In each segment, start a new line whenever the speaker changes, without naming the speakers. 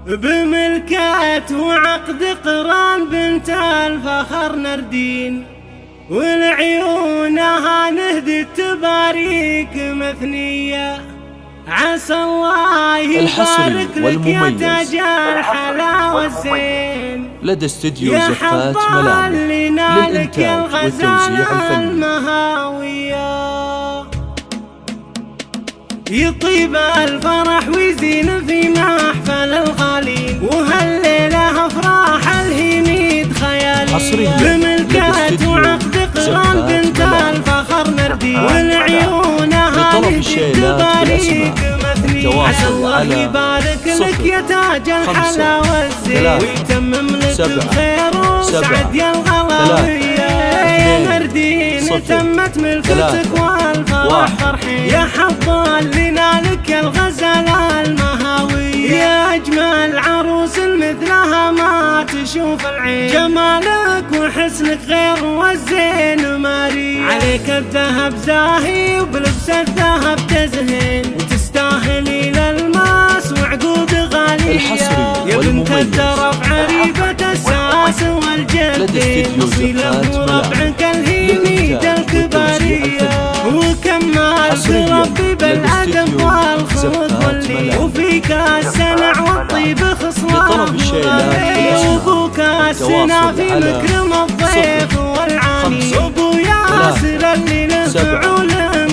بملكات وعقد قران بنت الفخر نردين، ولعيونها نهدي التباريك مثنية. عسى الله يبارك لك يا تاج الحلا والزين
لدى استديو زفات ملامح للإنتاج والتوزيع الفني.
يطيب الفرح ويزين في محفل الغالين، وهالليلة افراح الهميد خيالي. بملكات وعقد قران بنت الفخر نردي، والعيونها نهدي التباريك مثنية. عسى الله يبارك لك يا تاج الحلا والزين، ويتمم لك الخير وسعد يا الغلاوية. يا نردين تمت ملكتك والفرح فرحين، يا حظا لنا لك الغزالة المهاوية. يا أجمل عروس مثلها ما تشوف العين، جمالك وحسنك غير والزين ماري. عليك الذهب زاهي وبلبس الذهب تزهين، وتستاهلي للماس وعقود غالية. يا بنت الترف عريبة الساس والجدين، أصيلة وربعك الهيميد الكبارية. وكمال بربي بالعدم والخلق واللي، وفيك السنع والطيب خصلان مربي. وابوك السنافي مكرم الضيف والعاني، وابو ياسر اللي له فعول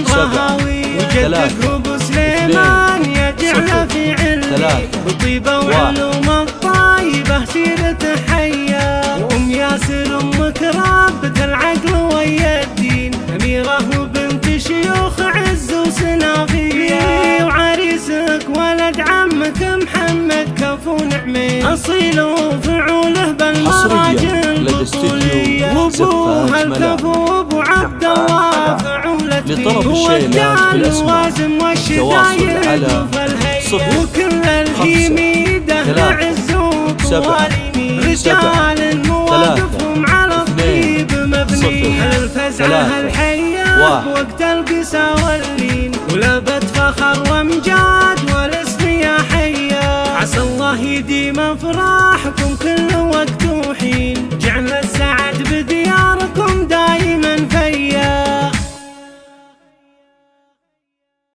رهاوي. وجدك ابو سليمان يجعل في علي، بطيبه وعلوم الطايبه سيرته حيه. وام ياسر امك ربة العقل ويا الدين، اميره وبنت شيوخ عز وسنافيه. وعريسك ولد عمك محمد كفو نعمين، اصيل وفعوله بالمراجل بطوليه. وابوها الكفو ابو عبد الله فعولة هو الدال الوازم والشدايد وفالهيئة. وكل الهيميده عز وقواريني، رجال مواقفهم على الطيب مبني. الفزعه الحيه وقت القسا واللين، ولبت فخر وامجاد والاسم يا حيه. عسى الله يديم افراحكم كل وقت وحين، جعل السعد بدياركم دايما فيا.